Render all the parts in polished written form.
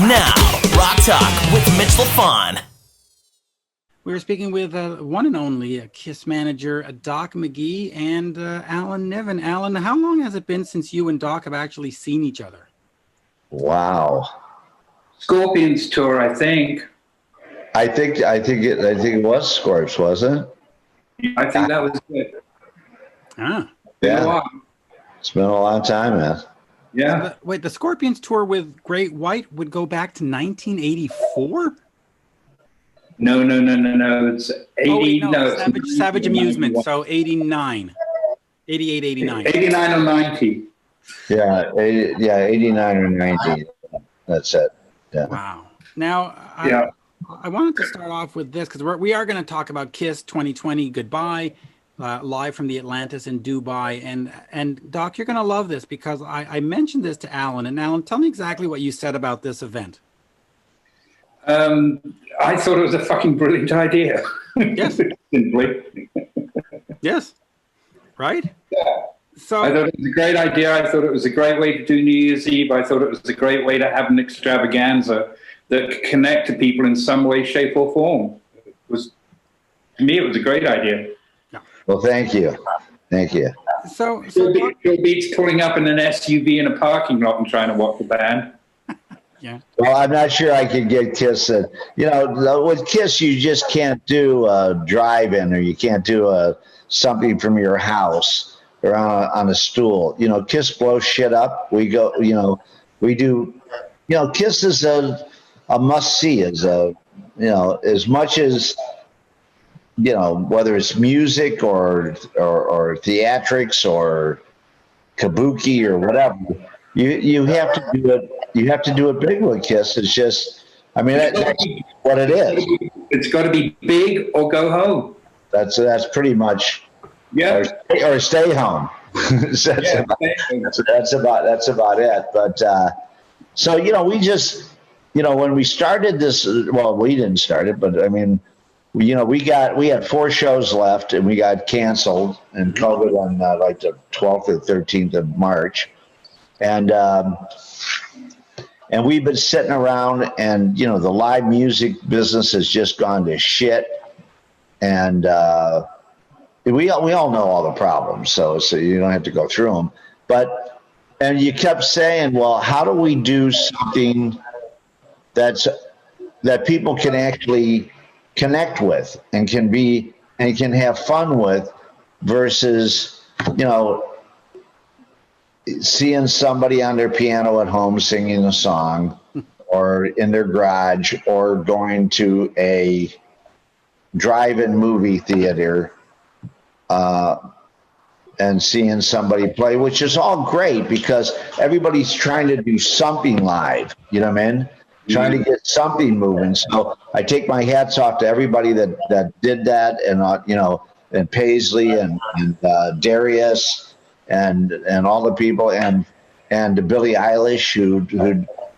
Now, Rock Talk with Mitch Lafon. We were speaking with one and only KISS manager, Doc Mcghee, and Alan Niven. Alan, how long has it been since you and Doc have actually seen each other? Wow. Scorpions tour, I think. I think it was Scorps, wasn't it? I think that was it. Ah. Yeah. It's been a long time, man. Yeah. So the Scorpions tour with Great White would go back to 1984? No. It's 80. Savage Amusement. So 89. 88, 89. 89 or 90. Yeah, 89 or 90. That's it. Yeah. Wow. Now, I wanted to start off with this because we are going to talk about KISS 2020 Goodbye, live from the Atlantis in Dubai. And Doc, you're going to love this because I mentioned this to Alan. And Alan, tell me exactly what you said about this event. I thought it was a fucking brilliant idea. Yes. Simply. Yes. Right? Yeah. So I thought it was a great idea. I thought it was a great way to do New Year's Eve. I thought it was a great way to have an extravaganza that could connect to people in some way, shape, or form. To me, it was a great idea. Well, thank you. Thank you. So Bill Beats pulling up in an SUV in a parking lot and trying to walk the band. Yeah. Well, I'm not sure I could get KISS. With KISS, you just can't do a drive-in or you can't do something from your house or on a stool. KISS blows shit up. We go, we do, KISS is a must-see, as much as, whether it's music or theatrics or kabuki or whatever, you have to do it. You have to do it big with KISS. It's just, that's what it is. It's got to be big or go home. That's pretty much. Yeah. Or stay home. That's about it. But so we just when we started this, well, we didn't start it, but we had 4 shows left and we got canceled and COVID on like the 12th or 13th of March. And we've been sitting around and, the live music business has just gone to shit. And we all know all the problems, so you don't have to go through them. And you kept saying, well, how do we do something that people can actually connect with and can have fun with versus, seeing somebody on their piano at home singing a song or in their garage or going to a drive-in movie theater and seeing somebody play, which is all great because everybody's trying to do something live, you know what I mean? Trying to get something moving. So I take my hats off to everybody that did that and Paisley and Darius and all the people and Billie Eilish who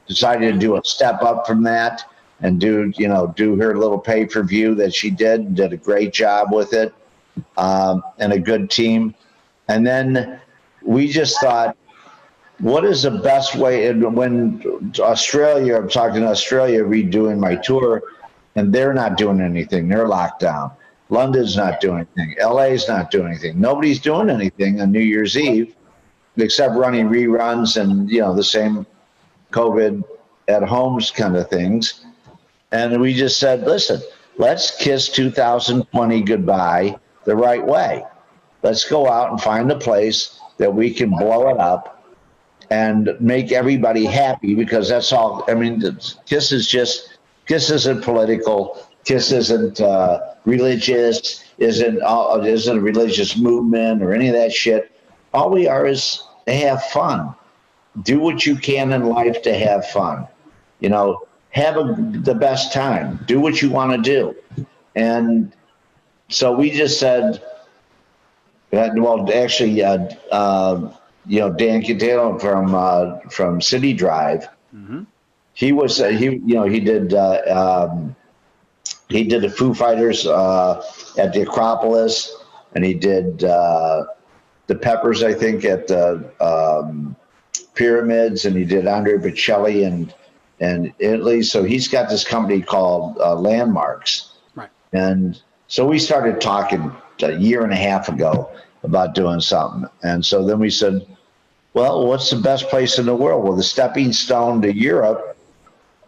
decided to do a step up from that and do her little pay-per-view that she did a great job with it, and a good team. And then we just thought, what is the best way? And when I'm talking to Australia, redoing my tour, and they're not doing anything. They're locked down. London's not doing anything. LA's not doing anything. Nobody's doing anything on New Year's Eve except running reruns and, the same COVID at homes kind of things. And we just said, listen, let's KISS 2020 goodbye the right way. Let's go out and find a place that we can blow it up and make everybody happy because that's all. KISS isn't political. KISS isn't religious, isn't a religious movement or any of that shit. All we are is to have fun. Do what you can in life to have fun. Have the best time. Do what you want to do. And so we just said, well, actually, Dan Catano from City Drive, he did the Foo Fighters at the Acropolis, and he did the Peppers, I think, at the Pyramids, and he did Andre Bocelli and Italy. So he's got this company called Landmarks. Right. And so we started talking a year and a half ago about doing something. And so then we said, well, what's the best place in the world? Well, the stepping stone to Europe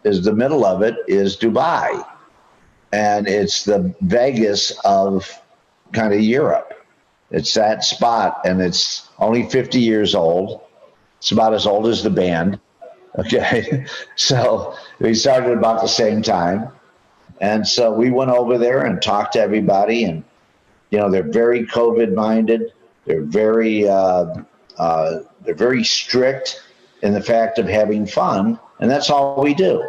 is the middle of it is Dubai. And it's the Vegas of kind of Europe. It's that spot, and it's only 50 years old. It's about as old as the band. Okay. So we started about the same time. And so we went over there and talked to everybody, and, you know, they're very COVID minded. They're very strict in the fact of having fun. And that's all we do.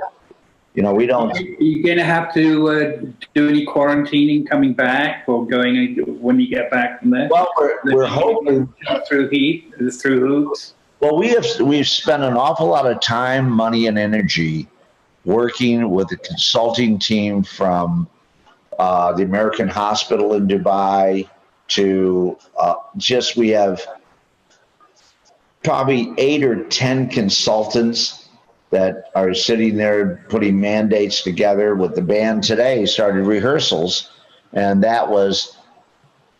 You know, we don't. Are you going to have to do any quarantining coming back, or going when you get back from there? Well, we're hoping through hoops. Well, we've spent an awful lot of time, money, and energy working with a consulting team from the American Hospital in Dubai to we have probably 8 or 10 consultants that are sitting there putting mandates together with the band today. Started rehearsals, and that was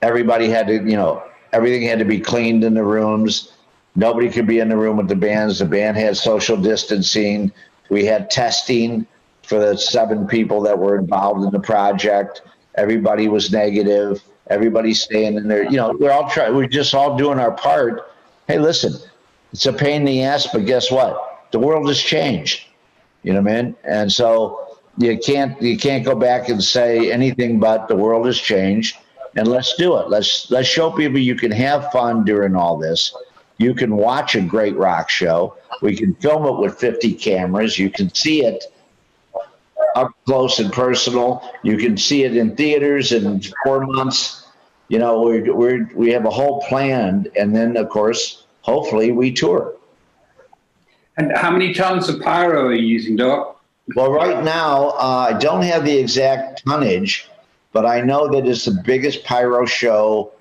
everybody had to, you know, everything had to be cleaned in the rooms. Nobody could be in the room with the bands. The band had social distancing. We had testing for the 7 people that were involved in the project. Everybody was negative. Everybody's staying in there. You know, we're just all doing our part. Hey, listen, it's a pain in the ass, but guess what? The world has changed, you know what I mean? And so you can't go back and say anything but the world has changed, and let's do it. Let's show people you can have fun during all this. You can watch a great rock show. We can film it with 50 cameras. You can see it up close and personal. You can see it in theaters in 4 months. You know, we have a whole plan, and then of course, hopefully, we tour. And how many tons of pyro are you using, Doc? Well, right now, I don't have the exact tonnage, but I know that it's the biggest pyro show.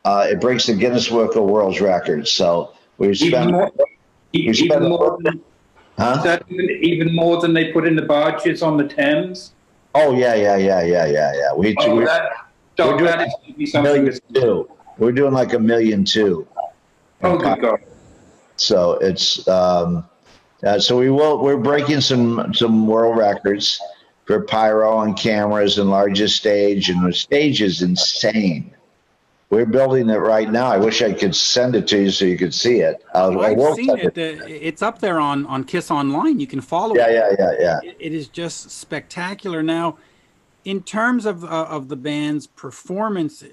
It breaks the Guinness Book of World Records. So we spent even more than they put in the barges on the Thames. Oh yeah. We're doing We're doing like 1.2 million. Oh good God. So it's so we're breaking some world records for pyro and cameras and largest stage, and the stage is insane. We're building it right now. I wish I could send it to you so you could see it. I've seen it. It's up there on KISS Online. You can follow it. Yeah. It is just spectacular. Now, in terms of the band's performance,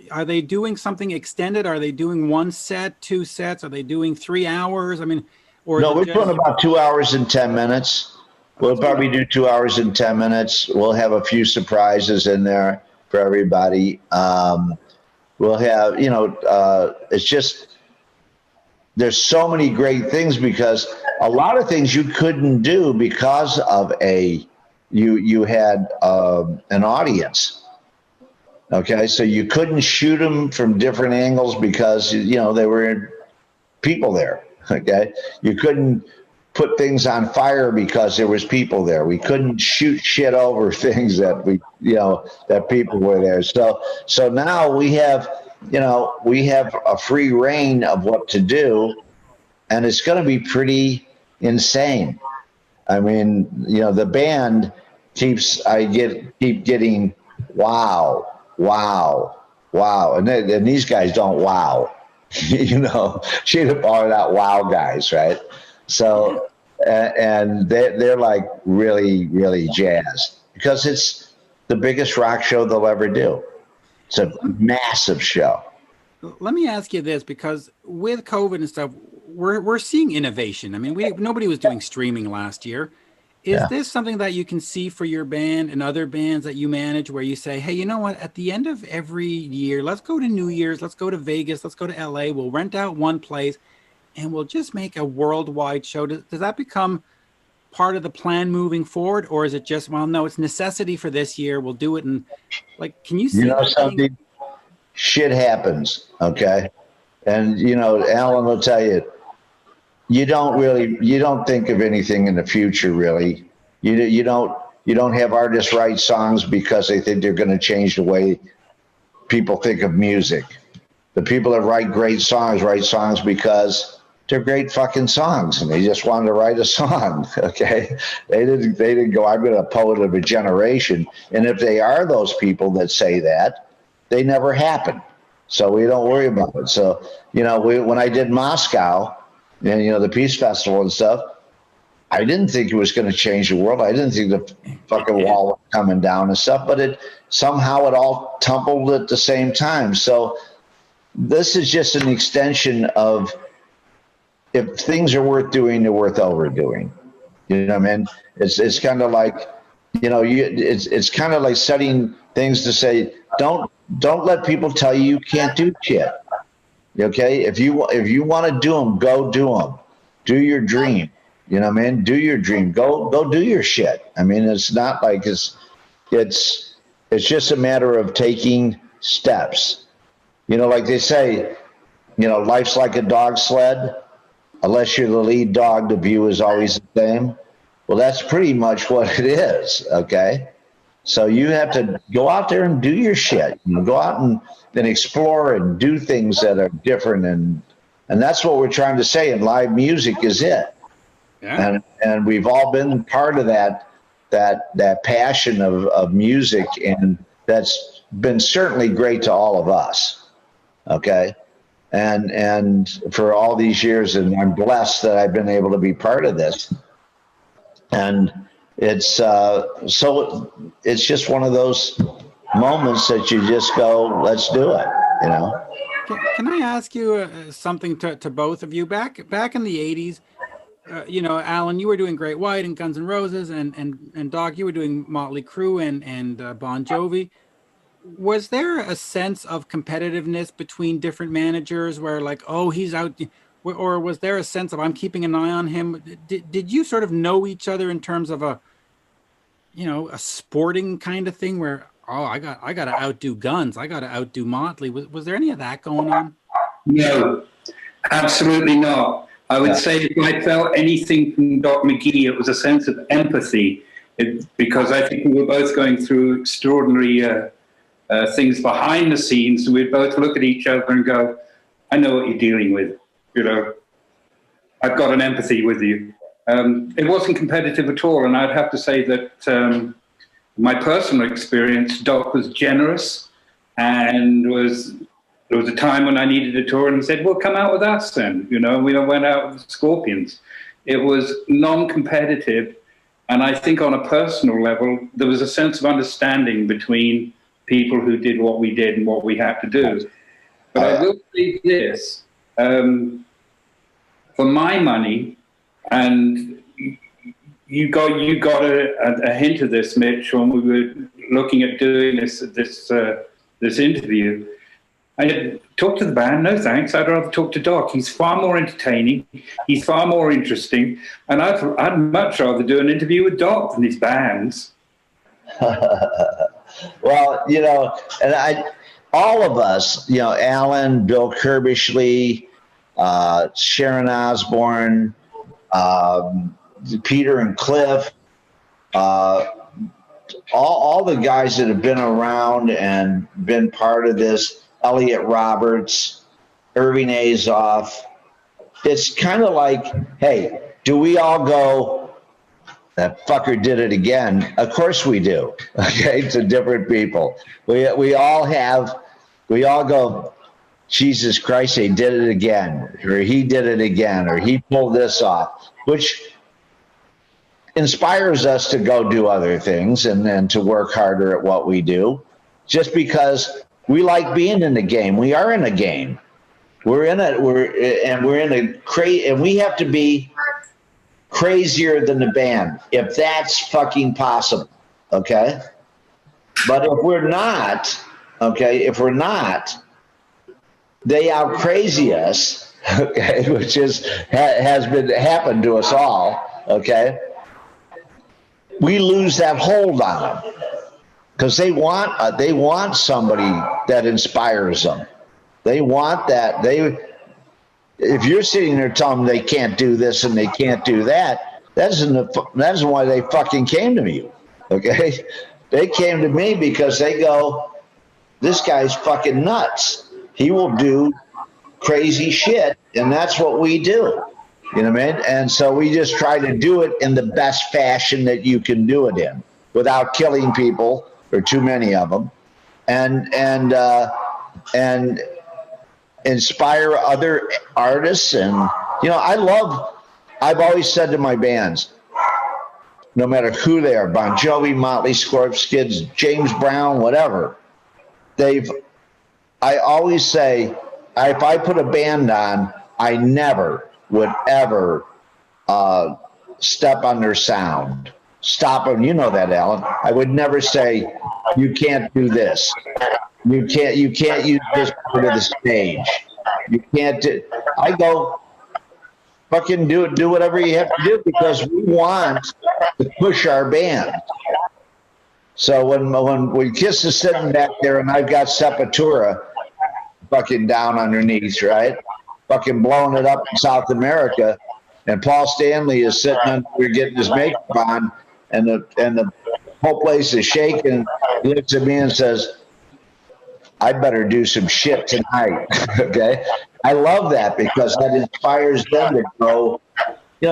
are they doing something extended? Are they doing 1 set, 2 sets? Are they doing 3 hours? I mean, or no, we're doing about 2 hours and 10 minutes. We'll probably do 2 hours and 10 minutes. We'll have a few surprises in there for everybody. We'll have, you know, it's just, there's so many great things, because a lot of things you couldn't do because of you had an audience. Okay, so you couldn't shoot them from different angles because, you know, there were people there. Okay, you couldn't put things on fire because there was people there. We couldn't shoot shit over things that that people were there. So now we have a free reign of what to do, and it's going to be pretty insane. I mean, you know, the band keep getting wow, and these guys don't wow. You know, she'd have all out wow guys, right? So, and they're like really, really jazzed because it's the biggest rock show they'll ever do. It's a massive show. Let me ask you this, because with COVID and stuff, we're seeing innovation. I mean, nobody was doing streaming last year. Is this something that you can see for your band and other bands that you manage, where you say, hey, you know what, at the end of every year, let's go to New Year's, let's go to Vegas, let's go to LA, we'll rent out one place and we'll just make a worldwide show? Does that become part of the plan moving forward, or is it just, well, no, it's necessity for this year, we'll do it? And like, can you see, you know, something? Shit happens, okay? And, you know, Alan will tell you, you don't think of anything in the future, really. You don't have artists write songs because they think they're going to change the way people think of music. The people that write songs because they're great fucking songs, and they just wanted to write a song. Okay, they didn't go, I'm a poet of a generation. And if they are those people that say that, they never happen. So we don't worry about it. So when I did Moscow, and the Peace Festival and stuff, I didn't think it was going to change the world. I didn't think the fucking wall was coming down and stuff, but somehow it all tumbled at the same time. So this is just an extension of, if things are worth doing, they're worth overdoing. You know what I mean? It's kind of like, it's kind of like setting things to say, don't let people tell you can't do shit. Okay? If you want to do them, go do them. Do your dream. You know what I mean? Do your dream. Go do your shit. I mean, it's not like it's just a matter of taking steps. Like they say, life's like a dog sled. Unless you're the lead dog, the view is always the same. Well, that's pretty much what it is, okay? So you have to go out there and do your shit. Go out and explore and do things that are different. And that's what we're trying to say. And live music is it. Yeah. And we've all been part of that passion of music. And that's been certainly great to all of us, okay? And for all these years, and I'm blessed that I've been able to be part of this. And it's so it's just one of those moments that you just go, let's do it, Can I ask you something to both of you? Back in the 80s, Alan, you were doing Great White and Guns N' Roses, and Doc, you were doing Motley Crue and Bon Jovi. Was there a sense of competitiveness between different managers where like, oh, he's out, or was there a sense of I'm keeping an eye on him? Did you sort of know each other in terms of a sporting kind of thing where, oh, I got to outdo Guns, I got to outdo Motley? Was there any of that going on? No, absolutely not. I would say if I felt anything from Doc Mcghee, it was a sense of empathy, because I think we were both going through extraordinary things behind the scenes, and we'd both look at each other and go, I know what you're dealing with. I've got an empathy with you. It wasn't competitive at all, and I'd have to say that my personal experience, Doc was generous, and there was a time when I needed a tour, and he said, well, come out with us then. We went out with the Scorpions. It was non-competitive, and I think on a personal level, there was a sense of understanding between people who did what we did and what we had to do. But I will say this, for my money, and you got a hint of this, Mitch, when we were looking at doing this interview. I had talked to the band, no thanks, I'd rather talk to Doc. He's far more entertaining, he's far more interesting, and I'd much rather do an interview with Doc than his bands. Well, and all of us, Alan, Bill Kirbishley, Sharon Osbourne, Peter and Cliff, all the guys that have been around and been part of this, Elliot Roberts, Irving Azoff. It's kind of like, hey, do we all go, that fucker did it again? Of course we do. Okay, to different people. We all go, Jesus Christ, they did it again, or he did it again, or he pulled this off, which inspires us to go do other things and to work harder at what we do, just because we like being in the game. We are in a game. We're in and we have to be crazier than the band, if that's fucking possible. Okay. But if we're not, they out crazy us. Okay. Which has happened to us all. Okay. We lose that hold on them. Because they want somebody that inspires them. They want that. if you're sitting there telling them they can't do this and they can't do that, that isn't why they fucking came to me. Okay, they came to me because they go, this guy's fucking nuts. He will do crazy shit, and that's what we do. You know what I mean? And so we just try to do it in the best fashion that you can do it in, without killing people or too many of them, and inspire other artists. And I've always said to my bands, no matter who they are, Bon Jovi, Motley, Scorps, Skids, James Brown, whatever, I always say, if I put a band on, I never would ever step on their sound, stop them. You know that, Alan. I would never say, you can't do this. You can't use this part of the stage. You can't do. I go, fucking do whatever you have to do, because we want to push our band. So when Kiss is sitting back there and I've got Sepultura fucking down on their knees, right, fucking blowing it up in South America, and Paul Stanley is sitting under there getting his makeup on, and the whole place is shaking, he looks at me and says, I better do some shit tonight. Okay, I love that, because that inspires them to go.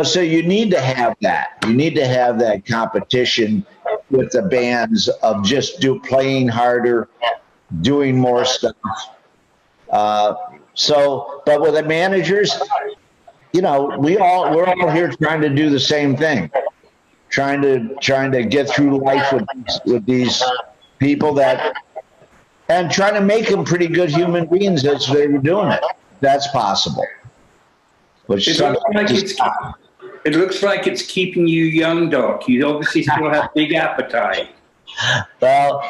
So you need to have that. You need to have that competition with the bands of just playing harder, doing more stuff. But with the managers, we're all here trying to do the same thing, trying to get through life with these people and trying to make them pretty good human beings as they were doing it. That's possible. It looks like it's keeping you young, Doc. You obviously still have big appetite. Well,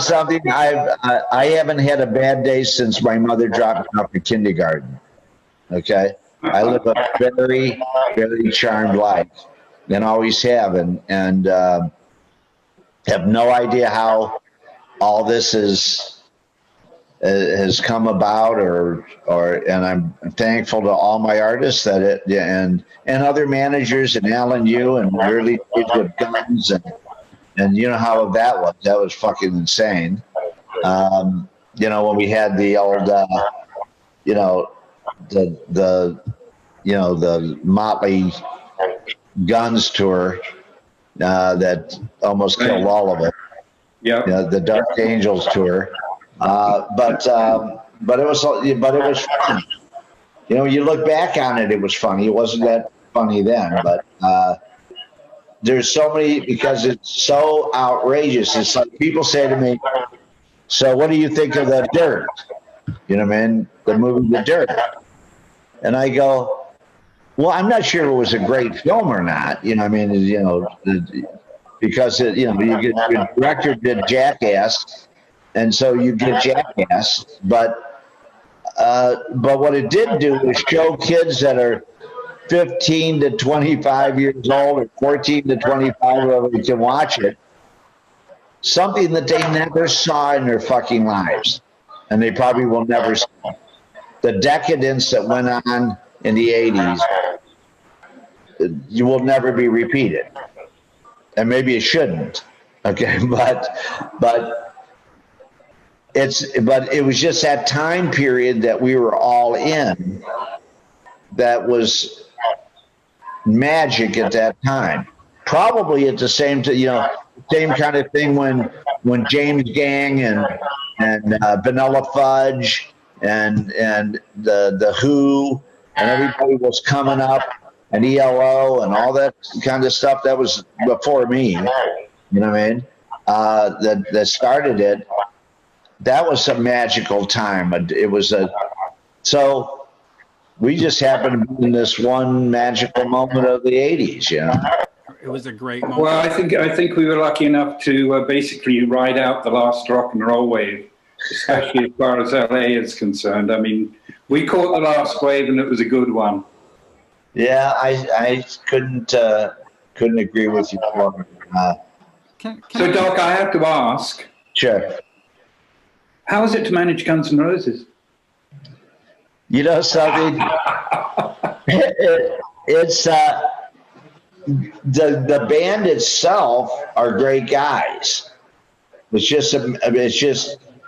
something, I haven't had a bad day since my mother dropped me off in kindergarten. Okay, I live a very, very charmed life, and always have, and have no idea how all this has come about, and I'm thankful to all my artists and other managers, and Alan, you, and early days with Guns, and you know how that was fucking insane. When we had the old the Motley Guns tour that almost killed all of it. Yeah, the Dark Angels tour. But it was fun. You look back on it, it was funny. It wasn't that funny then, but there's so many, because it's so outrageous. It's like people say to me, so what do you think of The Dirt? You know what I mean? The movie The Dirt. And I go, well, I'm not sure it was a great film or not. Because your director did Jackass, and so you get Jackass. But what it did do was show kids that are 15 to 25 years old, or 14 to 25, whoever can watch it, something that they never saw in their fucking lives, and they probably will never see. The decadence that went on in the 80s, you will never be repeated. And maybe it shouldn't, okay, but it was just that time period that we were all in that was magic at that time. Probably at the same same kind of thing when James Gang and Vanilla Fudge and the Who and everybody was coming up, and ELO and all that kind of stuff. That was before me, you know what I mean? That started it. That was a magical time. It was so we just happened to be in this one magical moment of the 80s, It was a great moment. Well, I think we were lucky enough to basically ride out the last rock and roll wave, especially as far as LA is concerned. I mean, we caught the last wave, and it was a good one. Yeah, I couldn't agree with you more. So, Doc, I have to ask. Sure. How is it to manage Guns N' Roses? You know something? It's the band itself are great guys. It's just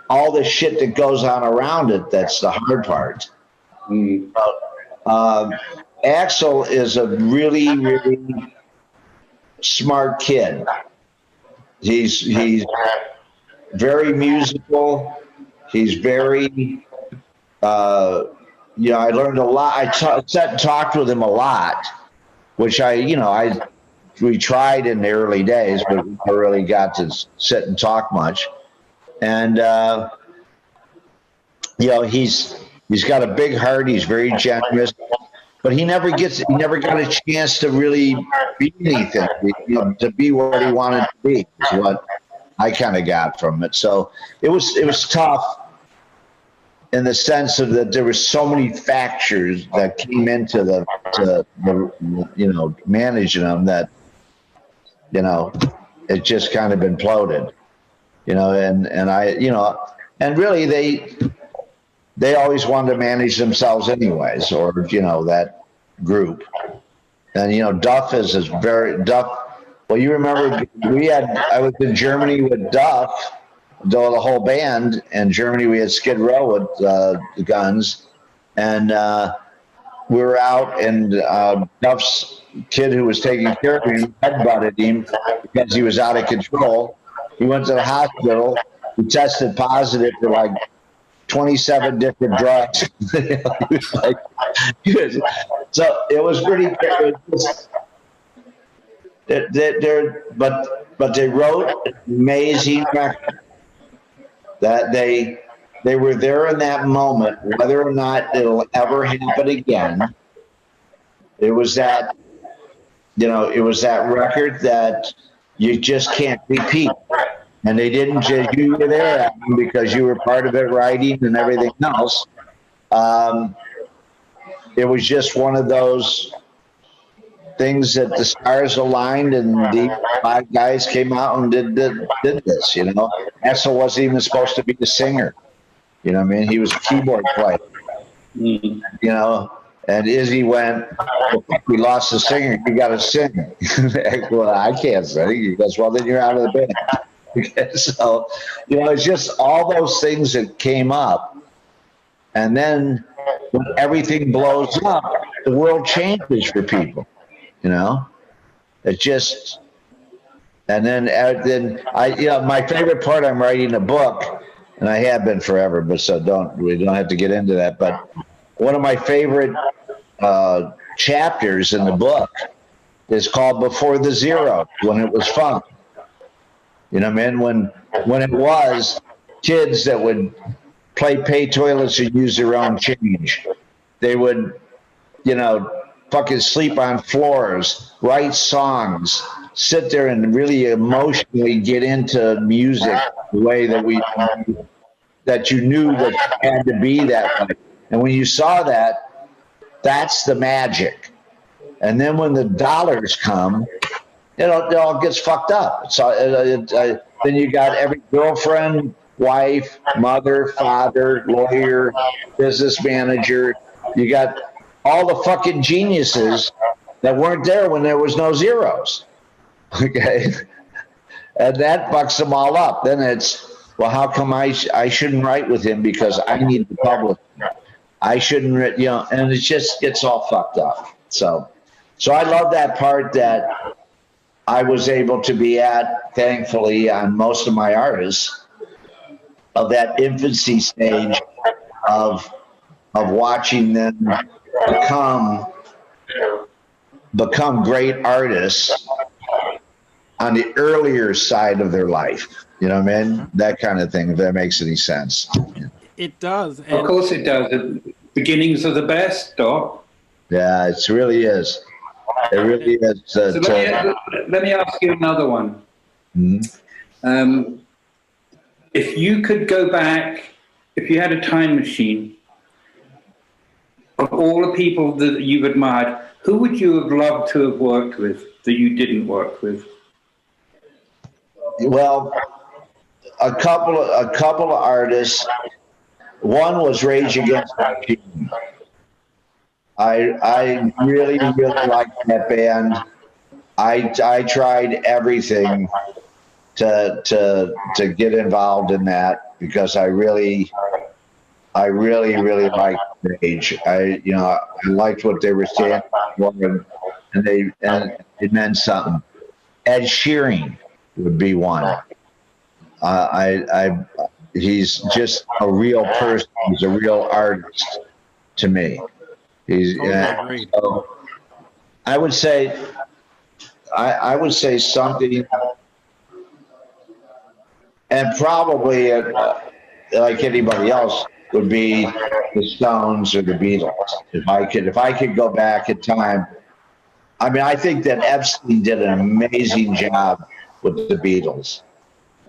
all the shit that goes on around it that's the hard part. Axel is a really, really smart kid. He's very musical. He's very, I learned a lot. I sat and talked with him a lot, which we tried in the early days, but we never really got to sit and talk much. And, he's got a big heart. He's very generous, but he never got a chance to really be anything, to be what he wanted to be, is what I kind of got from it. So it was tough in the sense of that there were so many factors that came into the managing them that, it just kind of imploded, and really they always wanted to manage themselves anyways, or, that group. And, Duff is Duff. Well, you remember I was in Germany with Duff, the whole band. In Germany, we had Skid Row with the Guns. And we were out, and Duff's kid who was taking care of him headbutted him because he was out of control. He went to the hospital. He tested positive for like 27 different drugs. So it was pretty. But they wrote an amazing record. That they were there in that moment, whether or not it'll ever happen again. It was that, it was that record that you just can't repeat. And they didn't just, you were there because you were part of it, writing and everything else. It was just one of those things that the stars aligned, and the 5 guys came out and did this. Axel wasn't even supposed to be the singer. He was a keyboard player. And Izzy went, well, we lost the singer. You got to sing. Well, I can't sing. He goes, well, then you're out of the band. So, it's just all those things that came up. And then when everything blows up, the world changes for people. It just, and then my favorite part, I'm writing a book, and I have been forever, but we don't have to get into that. But one of my favorite chapters in the book is called Before the Zero, when it was fun. When it was kids that would pay toilets and use their own change. They would, fucking sleep on floors, write songs, sit there and really emotionally get into music the way that you knew that it had to be that way. And when you saw that, that's the magic. And then when the dollars come, it all gets fucked up. So then you got every girlfriend, wife, mother, father, lawyer, business manager. You got all the fucking geniuses that weren't there when there was no zeros. Okay? And that bucks them all up. Then it's, well, how come I shouldn't write with him because I need to publish? I shouldn't, and it's all fucked up. So I love that part that I was able to be at, thankfully, on most of my artists, of that infancy stage of watching them become great artists on the earlier side of their life. That kind of thing, if that makes any sense. It does. Of course it does. The beginnings are the best, Doc. Yeah, it really is. It really is. So let me ask you another one. Mm-hmm. If you could go back, if you had a time machine, of all the people that you've admired, who would you have loved to have worked with that you didn't work with? Well, a couple of artists One was Rage Against the Machine. I really, really liked that band. I tried everything to get involved in that because I really liked Rage. I liked what they were saying, and it meant something. Ed Sheeran would be one. He's just a real person. He's a real artist to me. He's so I would say something, and probably like anybody else would be the Stones or the Beatles. If I could go back in time, I mean, I think that Epstein did an amazing job with the Beatles.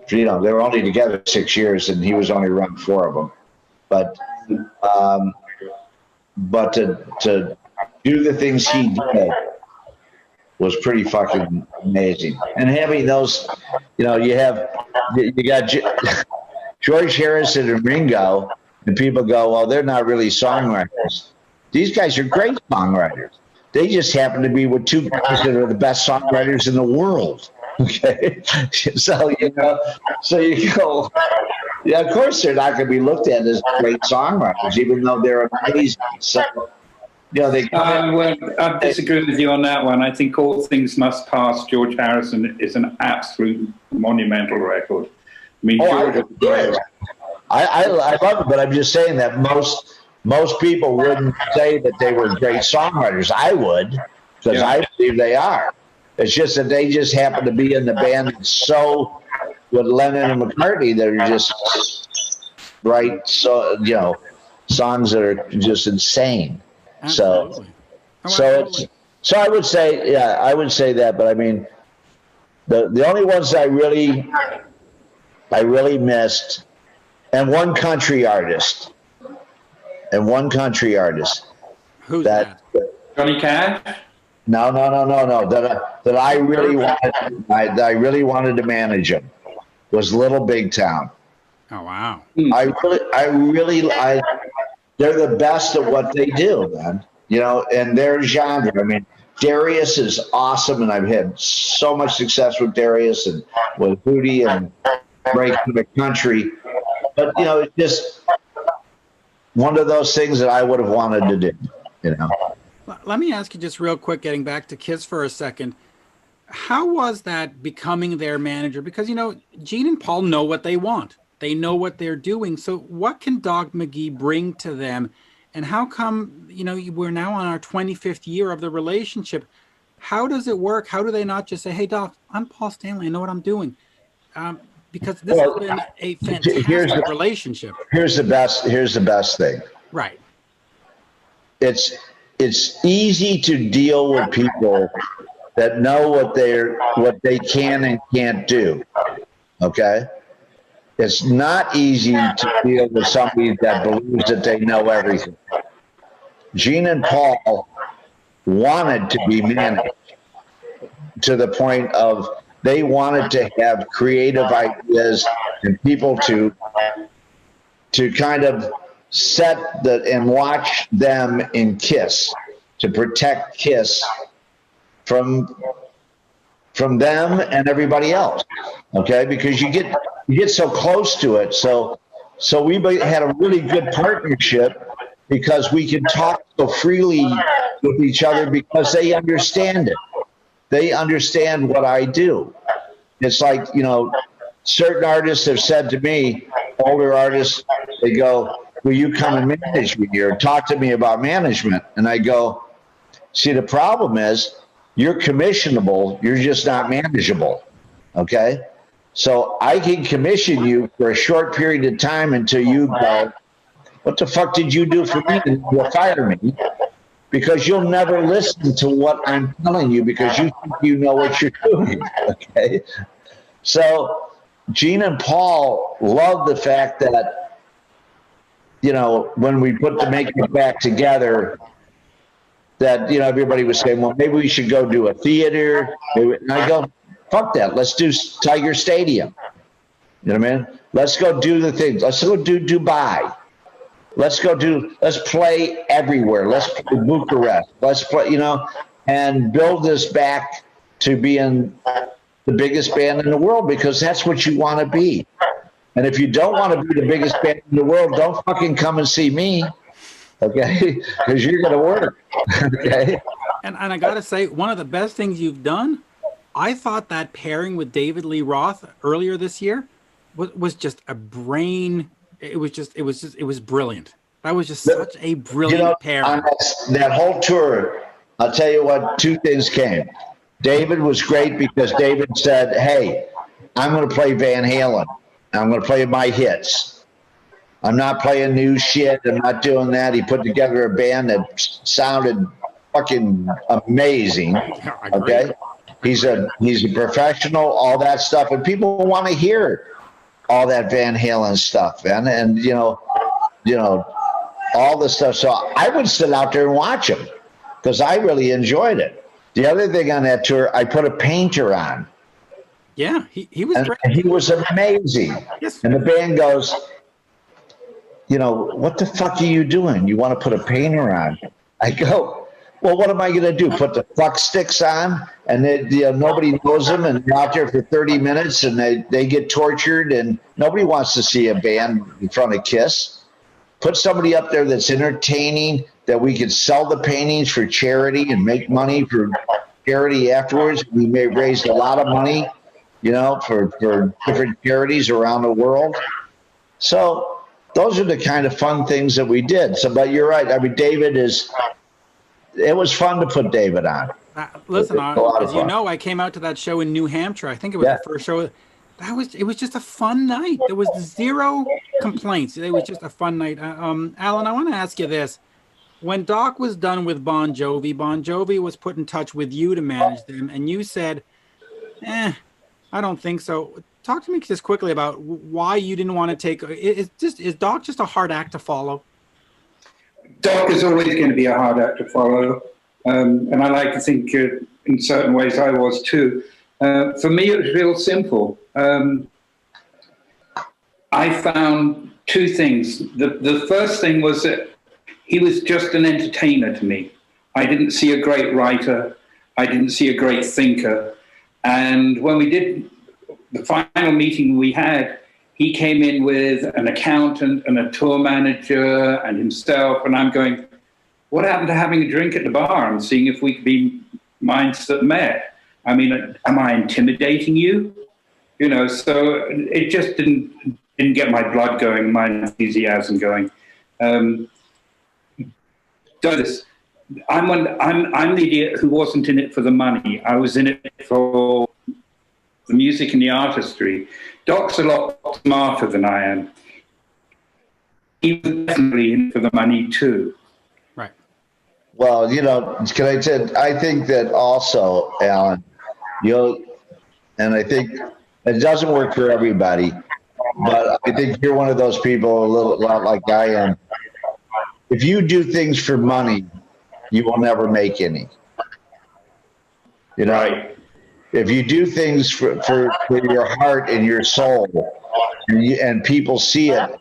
They were only together 6 years, and he was only around 4 of them. But to do the things he did was pretty fucking amazing. And having those, you got George Harrison and Ringo, and people go, well, they're not really songwriters. These guys are great songwriters. They just happen to be with two guys that are the best songwriters in the world. Okay, so you go, yeah, of course they're not going to be looked at as great songwriters, even though they're amazing. So, they come well, I disagree with you on that one. I think All Things Must Pass, George Harrison, is an absolute monumental record. I mean, I love it, but I'm just saying that most people wouldn't say that they were great songwriters. I would, because I believe they are. It's just that they just happen to be in the band so with Lennon and McCartney that are just write songs that are just insane. Absolutely. So I would say that, but I mean the only ones I really missed, and one country artist. Who's that? Johnny Cash? No. That I really wanted to manage him was Little Big Town. Oh wow! I really, they're the best at what they do, man. And their genre. I mean, Darius is awesome, and I've had so much success with Darius and with Hootie and Breaking the Country. But it's just one of those things that I would have wanted to do. Let me ask you just real quick, getting back to Kiss for a second. How was that becoming their manager? Because, Gene and Paul know what they want. They know what they're doing. So what can Doc Mcghee bring to them? And how come, we're now on our 25th year of the relationship. How does it work? How do they not just say, hey, Doc, I'm Paul Stanley. I know what I'm doing. Because this has been a fantastic relationship. Here's the best thing. Right. It's easy to deal with people that know what they can and can't do. Okay? It's not easy to deal with somebody that believes that they know everything. Gene and Paul wanted to be managed to the point of they wanted to have creative ideas and people to kind of set and watch them in Kiss, to protect Kiss from them and everybody else. Okay, because you get so close to it. So we had a really good partnership because we can talk so freely with each other because they understand it. They understand what I do. It's like, certain artists have said to me, older artists, they go, will you come and manage me or talk to me about management? And I go, see, the problem is you're commissionable. You're just not manageable. Okay. So I can commission you for a short period of time until you go, what the fuck did you do for me? And you'll fire me because you'll never listen to what I'm telling you because you think you know what you're doing. Okay. So Gene and Paul love the fact that, when we put the makeup back together, that, everybody was saying, well, maybe we should go do a theater. And I go, fuck that. Let's do Tiger Stadium. You know what I mean? Let's go do the things. Let's go do Dubai. Let's play everywhere. Let's play Bucharest. Let's play, and build this back to being the biggest band in the world, because that's what you want to be. And if you don't want to be the biggest band in the world, don't fucking come and see me, okay? Because you're going to work, okay? And I got to say, one of the best things you've done, I thought that pairing with David Lee Roth earlier this year was just a brain. It was brilliant. That was just such a brilliant pairing. On that whole tour, I'll tell you what, two things came. David was great because David said, hey, I'm going to play Van Halen. I'm going to play my hits. I'm not playing new shit. I'm not doing that. He put together a band that sounded fucking amazing. Okay? He's a professional, all that stuff. And people want to hear all that Van Halen stuff, man. And, all the stuff. So I would sit out there and watch him because I really enjoyed it. The other thing on that tour, I put a painter on. Yeah, he was great. And he was amazing. Yes. And the band goes, what the fuck are you doing? You want to put a painter on? I go, well, what am I going to do? Put the fuck sticks on? And then, nobody knows them, and they're out there for 30 minutes, and they get tortured, and nobody wants to see a band in front of Kiss. Put somebody up there that's entertaining, that we could sell the paintings for charity and make money for charity afterwards. We may raise a lot of money, for different charities around the world. So those are the kind of fun things that we did. So, but you're right. I mean, it was fun to put David on. Listen, as you know, I came out to that show in New Hampshire. I think it was the first show. It was just a fun night. There was zero complaints. It was just a fun night. Alan, I want to ask you this. When Doc was done with Bon Jovi was put in touch with you to manage them, and you said, I don't think so. Talk to me just quickly about why you didn't want to take. Is Doc just a hard act to follow? Doc is always going to be a hard act to follow, and I like to think in certain ways I was too. For me, it was real simple. I found two things. The first thing was that he was just an entertainer to me. I didn't see a great writer. I didn't see a great thinker. And when we did the final meeting we had, he came in with an accountant and a tour manager and himself. And I'm going, what happened to having a drink at the bar and seeing if we could be minds that met? I mean, am I intimidating you? So it just didn't get my blood going, my enthusiasm going. I'm the idiot who wasn't in it for the money. I was in it for the music and the artistry. Doc's a lot smarter than I am. He was definitely in for the money too. Right. Well, can I say, I think that also, Alan, and I think it doesn't work for everybody, but I think you're one of those people, a lot like I am. If you do things for money, you will never make any. Right. If you do things for your heart and your soul, and people see it,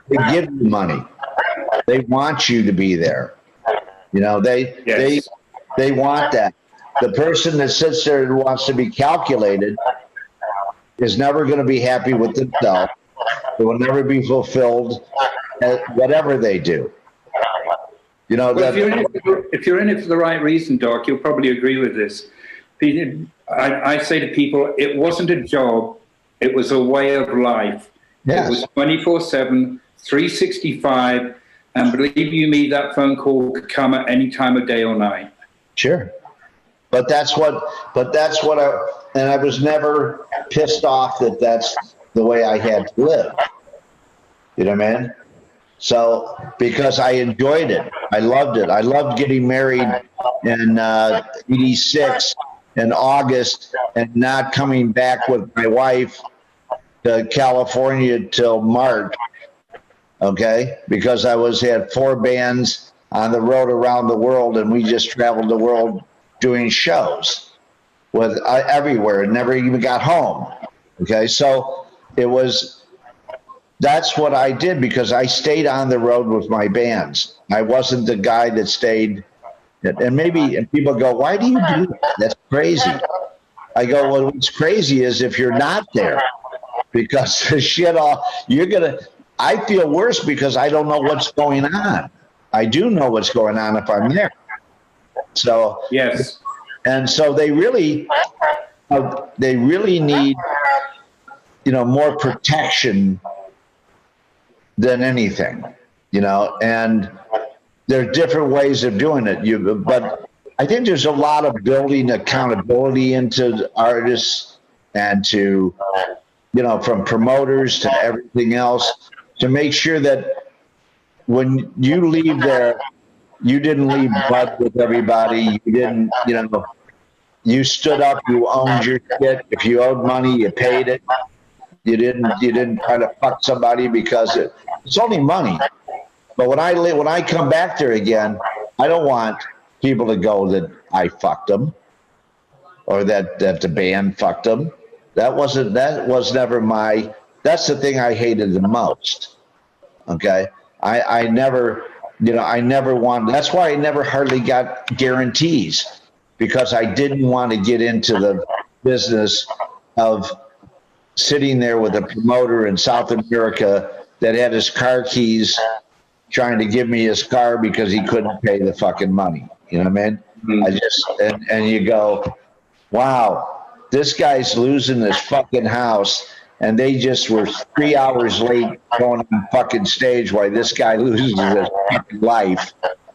they give you money. They want you to be there. They want that. The person that sits there and wants to be calculated is never going to be happy with themselves. They will never be fulfilled at whatever they do. Well, if you're in it for the right reason, Doc, you'll probably agree with this. I say to people, it wasn't a job, it was a way of life. Yes. It was 24/7, 365, and believe you me, that phone call could come at any time of day or night. Sure. But that's what I was never pissed off that that's the way I had to live. You know what I mean? So, because I enjoyed it. I loved it. I loved getting married in 86 in August and not coming back with my wife to California till March. Okay? Because I had 4 bands on the road around the world, and we just traveled the world doing shows with everywhere and never even got home. Okay? So it was That's what I did because I stayed on the road with my bands. I wasn't the guy that stayed. And people go, why do you do that? That's crazy. I go, well, what's crazy is if you're not there, because the shit I feel worse because I don't know what's going on. I do know what's going on if I'm there. So, yes. And so they really need, more protection than anything, and there are different ways of doing it. But I think there's a lot of building accountability into artists and to, from promoters to everything else, to make sure that when you leave there, you didn't leave bud with everybody. You didn't, you stood up, you owned your shit. If you owed money, you paid it. You didn't try to fuck somebody because it's only money. But when I come back there again, I don't want people to go that I fucked them or that the band fucked them. That was never that's the thing I hated the most. Okay. I never wanted, that's why I never hardly got guarantees, because I didn't want to get into the business of sitting there with a promoter in South America that had his car keys trying to give me his car because he couldn't pay the fucking money. You know what I mean? Mm-hmm. And you go, wow, this guy's losing his fucking house, and they just were 3 hours late going on fucking stage while this guy loses his fucking life.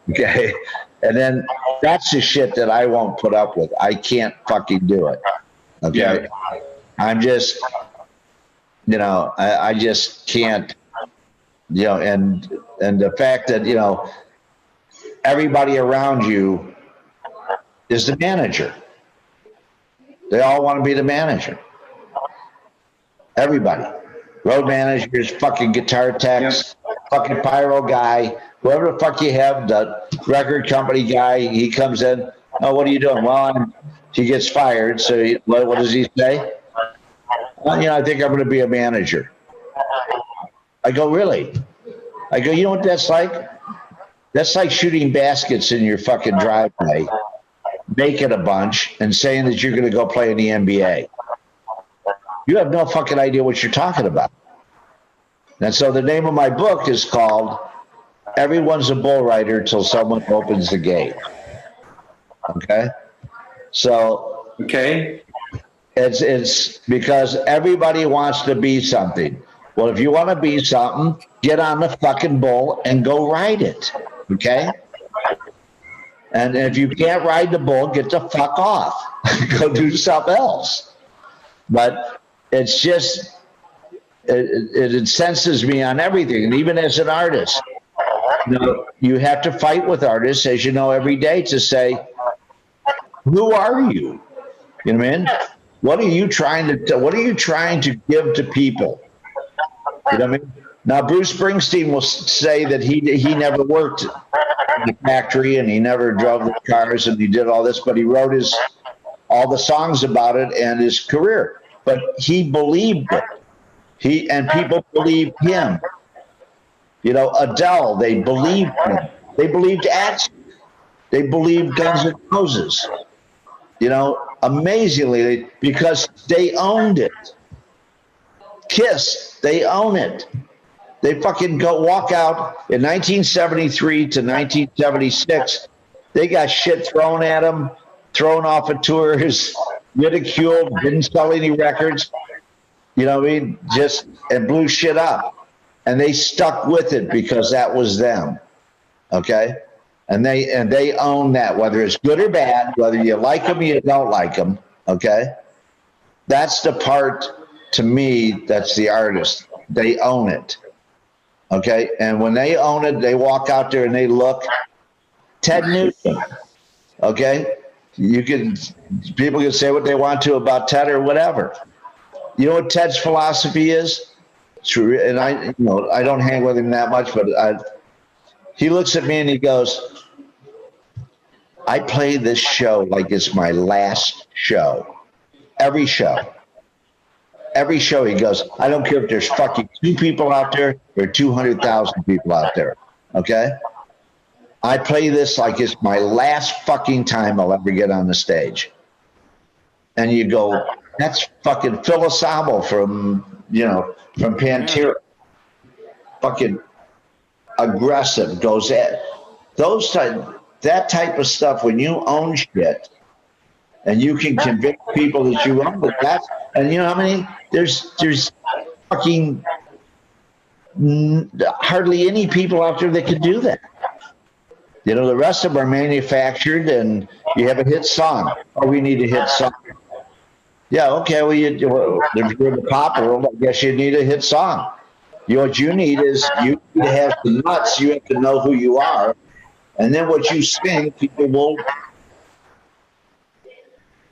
Okay. And then that's the shit that I won't put up with. I can't fucking do it. Okay. Yeah. I'm just, I just can't, and the fact that, everybody around you is the manager. They all want to be the manager. Everybody. Road managers, fucking guitar techs, fucking pyro guy, whoever the fuck you have, the record company guy, he comes in, oh, what are you doing? Well, he gets fired, so what does he say? Well, I think I'm going to be a manager. I go, really? I go, you know what that's like? That's like shooting baskets in your fucking driveway, making a bunch, and saying that you're going to go play in the NBA. You have no fucking idea what you're talking about. And so the name of my book is called Everyone's a Bull Rider Till Someone Opens the Gate. Okay? So okay. It's because everybody wants to be something. Well, if you want to be something, get on the fucking bull and go ride it. Okay? And if you can't ride the bull, get the fuck off. Go do something else. But it's just, it incenses me on everything. And even as an artist, you have to fight with artists, as you know, every day to say, who are you? You know what I mean? What are you trying to give to people? You know what I mean? Now, Bruce Springsteen will say that he never worked in the factory and he never drove the cars and he did all this, but he wrote all the songs about it and his career. But he believed it. And people believed him. Adele, they believed him. They believed Axl. They believed Guns N' Roses. Amazingly, because they owned it. Kiss, they own it. They fucking walk out in 1973 to 1976. They got shit thrown at them, thrown off of tours, ridiculed, didn't sell any records. You know what I mean? And blew shit up. And they stuck with it because that was them. Okay? And they own that, whether it's good or bad, whether you like them or you don't like them. Okay? That's the part, to me, that's the artist. They own it. Okay? And when they own it, they walk out there and they look. Ted Nugent. Okay? People can say what they want to about Ted or whatever. You know what Ted's philosophy is? And I don't hang with him that much, but he looks at me and he goes, I play this show like it's my last show. Every show. every show he goes, I don't care if there's fucking 2 people out there or 200,000 people out there. Okay? I play this like it's my last fucking time I'll ever get on the stage. And you go, that's fucking Phyllis Sabo from Pantera. Fucking aggressive, goes at that type of stuff. When you own shit and you can convince people that you own it, that, and you know how many there's fucking hardly any people out there that can do that. You know, the rest of them are manufactured, and you have a hit song. Oh, we need a hit song. Yeah, okay. Well, if you're in the pop world, I guess you need a hit song. What you need is you need to have the nuts. You have to know who you are, and then what you sing, people will.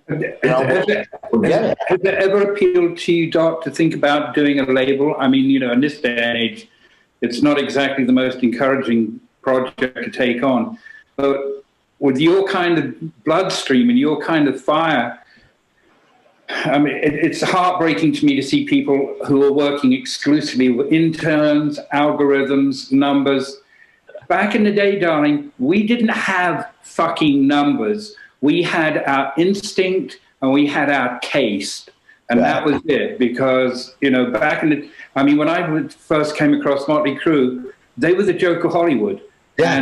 Has it ever appealed to you, Doc, to think about doing a label? I mean, you know, in this day and age, it's not exactly the most encouraging project to take on. But with your kind of bloodstream and your kind of fire, I mean, it's heartbreaking to me to see people who are working exclusively with interns, algorithms, numbers. Back in the day, darling, we didn't have fucking numbers. We had our instinct and we had our taste. And that was it. Because, you know, back in the, I mean, when I first came across Motley Crue, they were the joke of Hollywood. Yeah.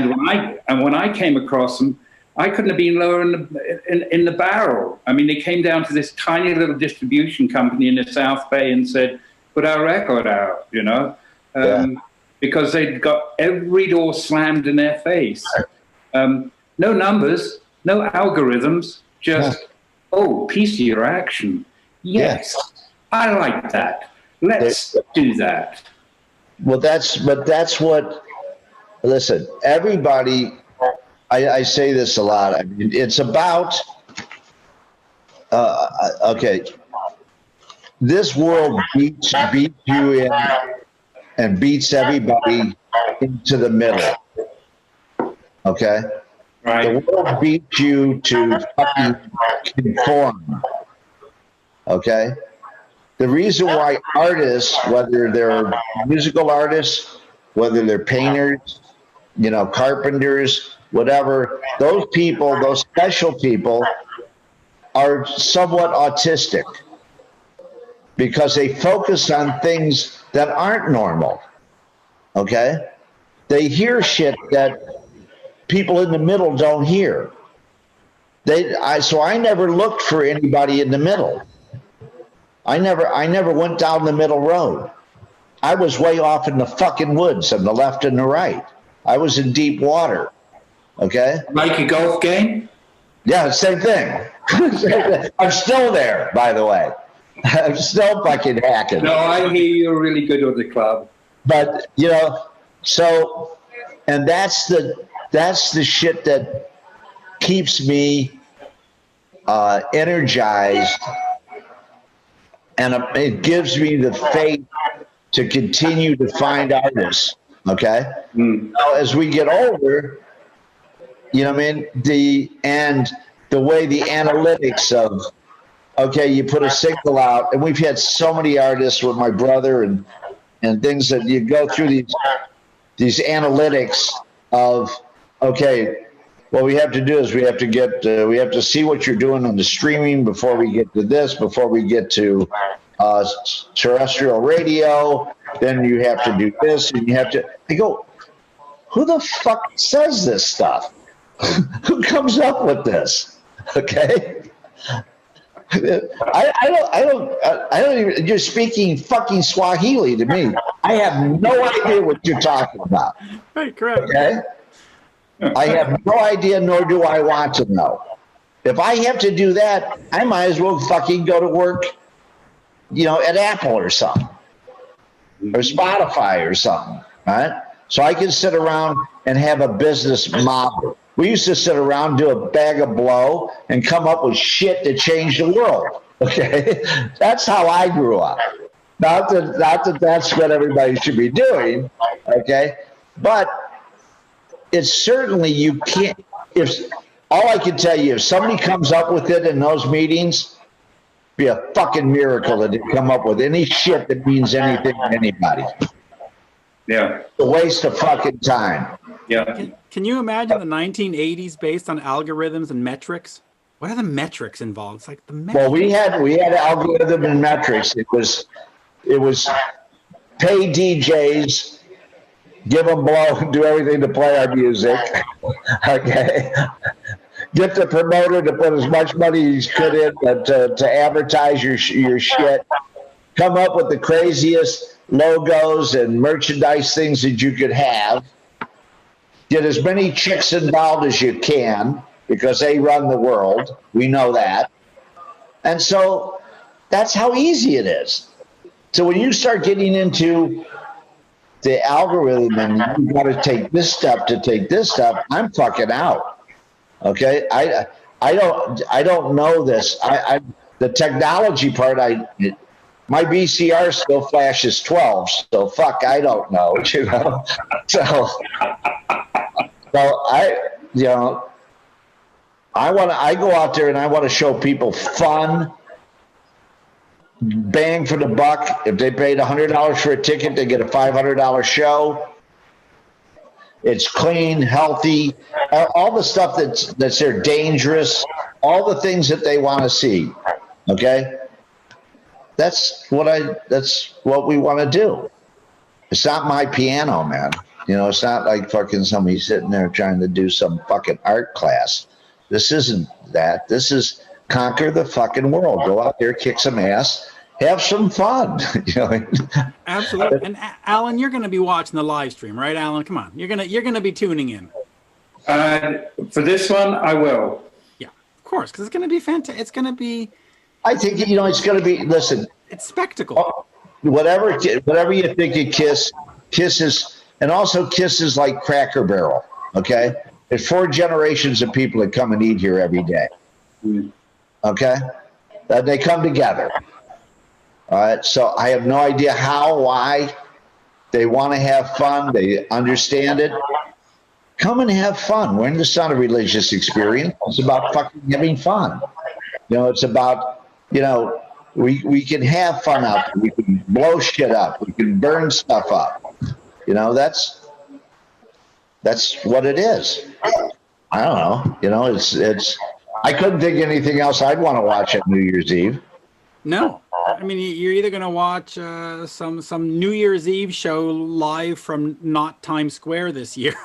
And when I came across them, I couldn't have been lower in the barrel. I mean, they came down to this tiny little distribution company in the South Bay and said, put our record out, you know, because they'd got every door slammed in their face. No numbers, no algorithms, just, piece of your action. Yes, I like that. Let's do that. Well, that's what, listen, everybody, I say this a lot. I mean, it's about, okay, this world beats you in and beats everybody into the middle. Okay? Right. The world beats you to fucking conform. Okay? The reason why artists, whether they're musical artists, whether they're painters, you know, carpenters, whatever, those people, those special people are somewhat autistic because they focus on things that aren't normal. Okay? They hear shit that people in the middle don't hear. So I never looked for anybody in the middle. I never went down the middle road. I was way off in the fucking woods on the left and the right. I was in deep water. Okay? Like a golf game? Yeah, same thing. I'm still there, by the way. I'm still fucking hacking. No, I hear you're really good at the club. But, you know, so, and that's the shit that keeps me energized, and it gives me the faith to continue to find artists. Okay? Now, as we get older, you know what I mean? The way the analytics of, okay, you put a single out, and we've had so many artists with my brother and things that you go through these analytics of, okay, what we have to do is we have to see what you're doing on the streaming before we get to this, before we get to terrestrial radio, then you have to do this, and you have to, I go, who the fuck says this stuff? Who comes up with this? Okay. I don't even, you're speaking fucking Swahili to me. I have no idea what you're talking about. Right, correct. Okay. I have no idea, nor do I want to know. If I have to do that, I might as well fucking go to work, you know, at Apple or something, or Spotify or something, right? So I can sit around and have a business model. We used to sit around, do a bag of blow, and come up with shit to change the world. Okay, that's how I grew up. Not that that's what everybody should be doing. Okay, but it's certainly, you can't. If all I can tell you, if somebody comes up with it in those meetings, be a fucking miracle that they come up with any shit that means anything to anybody. Yeah. It's a waste of fucking time. Yeah. Can you imagine the 1980s based on algorithms and metrics? What are the metrics involved? It's like the metrics. Well, we had algorithm and metrics. It was pay DJs, give them blow, do everything to play our music. Okay. Get the promoter to put as much money as he could in to advertise your shit. Come up with the craziest logos and merchandise things that you could have. Get as many chicks involved as you can because they run the world. We know that. And so that's how easy it is. So when you start getting into the algorithm and you got to take this step to take this step, I'm fucking out. Okay? I don't know this. The technology part, my VCR still flashes 12, so fuck, I don't know, you know. So I go out there and I want to show people fun, bang for the buck. If they paid $100 for a ticket, they get a $500 show. It's clean, healthy, all the stuff that's there, dangerous, all the things that they want to see. Okay? That's what we want to do. It's not my piano, man. You know, it's not like fucking somebody sitting there trying to do some fucking art class. This isn't that. This is conquer the fucking world. Go out there, kick some ass, have some fun. You know? Absolutely. And Alan, you're going to be watching the live stream, right, Alan? Come on, you're gonna be tuning in. For this one, I will. Yeah, of course, because it's going to be fantastic. It's going to be. I think it's going to be. Listen, it's spectacle. Whatever you think of Kiss is, and also Kiss is like Cracker Barrel. Okay, there's 4 generations of people that come and eat here every day. Okay, they come together. All right, so I have no idea why they want to have fun. They understand it. Come and have fun. It's not a religious experience. It's about fucking having fun. You know, it's about, you know, we can have fun out there. We can blow shit up. We can burn stuff up. You know, that's what it is. I don't know. You know, it's. I couldn't think of anything else I'd want to watch at New Year's Eve. No, I mean you're either going to watch some New Year's Eve show live from not Times Square this year,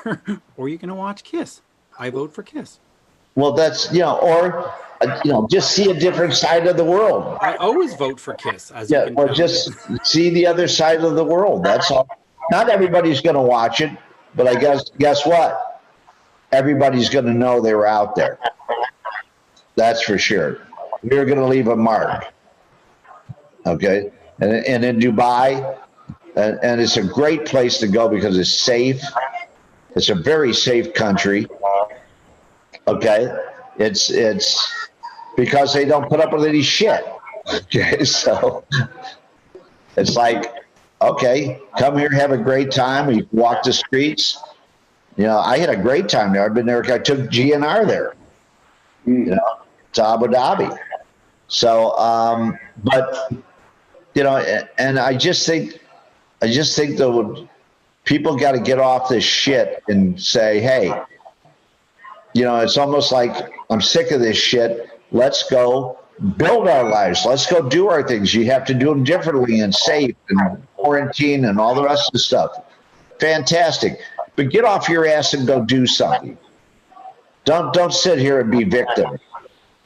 or you're going to watch Kiss. I vote for Kiss. Well, that's or just see a different side of the world. I always vote for Kiss. Or just see the other side of the world. That's all. Not everybody's going to watch it, but I guess what? Everybody's going to know they were out there. That's for sure. We're going to leave a mark. Okay, and in Dubai, and it's a great place to go because it's safe. It's a very safe country. Okay, it's because they don't put up with any shit. Okay, so it's like, okay, come here, have a great time. We walk the streets. You know, I had a great time there. I've been there. I took GNR there. You know, to Abu Dhabi. So, but. You know, and I just think that people got to get off this shit and say, hey, you know, it's almost like I'm sick of this shit. Let's go build our lives. Let's go do our things. You have to do them differently and safe and quarantine and all the rest of the stuff. Fantastic. But get off your ass and go do something. Don't sit here and be victim.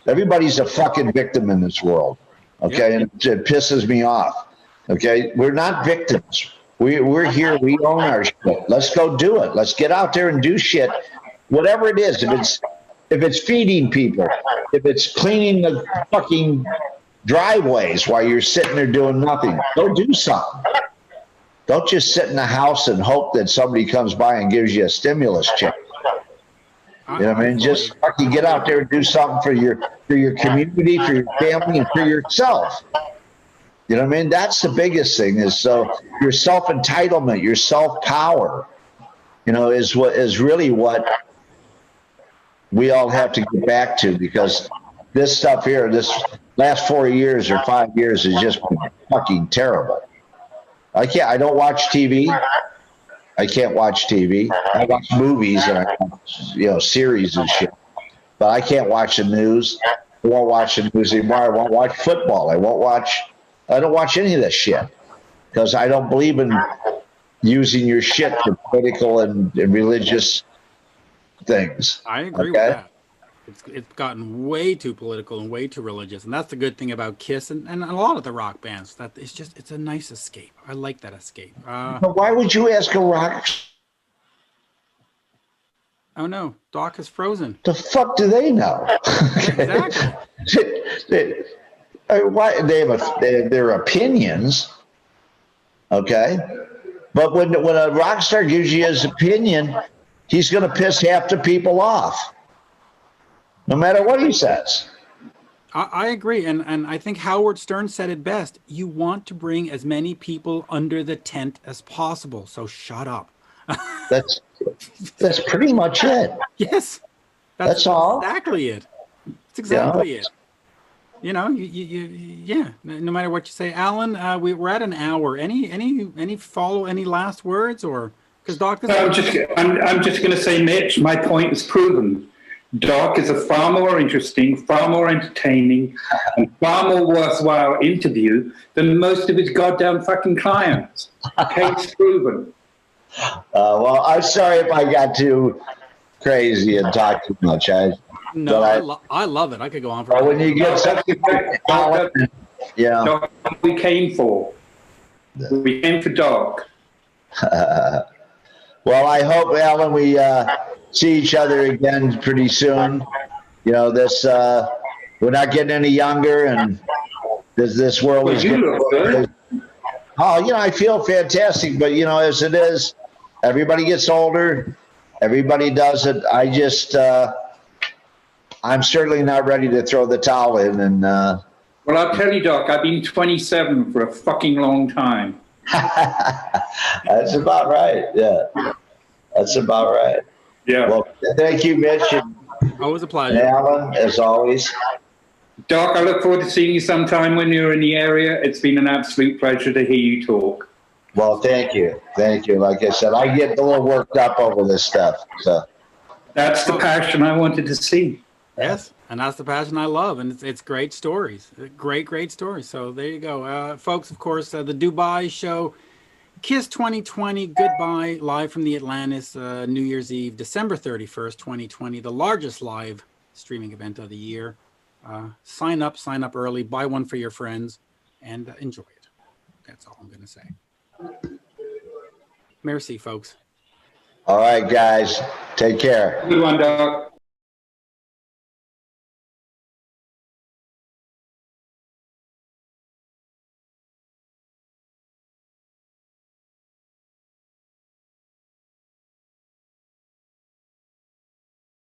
Everybody's a fucking victim in this world. Okay, and it pisses me off. Okay, we're not victims. We're here. We own our shit. Let's go do it. Let's get out there and do shit, whatever it is. If it's feeding people, if it's cleaning the fucking driveways while you're sitting there doing nothing, go do something. Don't just sit in the house and hope that somebody comes by and gives you a stimulus check. You know what I mean? Just fucking get out there and do something for your community, for your family, and for yourself. You know what I mean? That's the biggest thing is your self-entitlement, your self-power, you know, is really what we all have to get back to, because this stuff here, last 4 years or 5 years has just been fucking terrible. I don't watch TV. I can't watch TV. I watch movies and I watch, series and shit. But I can't watch the news. I won't watch the news anymore. I won't watch football. I don't watch any of that shit. Because I don't believe in using your shit for political and religious things. I agree with that. It's gotten way too political and way too religious, and that's the good thing about Kiss and a lot of the rock bands. That it's a nice escape. I like that escape. But why would you ask a rock? Oh no, Doc is frozen. The fuck do they know? Exactly. Why they have their opinions, okay? But when a rock star gives you his opinion, he's going to piss half the people off. No matter what he says. I agree. And I think Howard Stern said it best. You want to bring as many people under the tent as possible. So shut up. That's pretty much it. Yes. That's all. Exactly it. It's exactly it. Yeah. No matter what you say. Alan, we're at an hour. Any last words or because Doc I'm just going to say, Mitch, my point is proven. Doc is a far more interesting, far more entertaining, and far more worthwhile interview than most of his goddamn fucking clients. Case proven. Well, I'm sorry if I got too crazy and talked too much. I love it. I could go on for. When you get something, Doc, we came for. We came for Doc. Well, I hope, Alan, we see each other again pretty soon. We're not getting any younger, and this world is. You look good. Oh, I feel fantastic, but as it is, everybody gets older. Everybody does it. I'm certainly not ready to throw the towel in. And well, I'll tell you, Doc, I've been 27 for a fucking long time. That's about right. Yeah, that's about right. Yeah. Well, thank you, Mitch. Always a pleasure. And Alan, as always. Doc, I look forward to seeing you sometime when you're in the area. It's been an absolute pleasure to hear you talk. Well, thank you. Thank you. Like I said, I get a little worked up over this stuff. So that's the passion I wanted to see. Yes, and that's the passion I love, and it's great stories. Great stories. So there you go. Folks, of course, the Dubai show, Kiss 2020, Goodbye, live from the Atlantis, New Year's Eve, December 31st, 2020, the largest live streaming event of the year. Sign up early, buy one for your friends, and enjoy it. That's all I'm going to say. Merci, folks. All right, guys. Take care. Good one, Doc.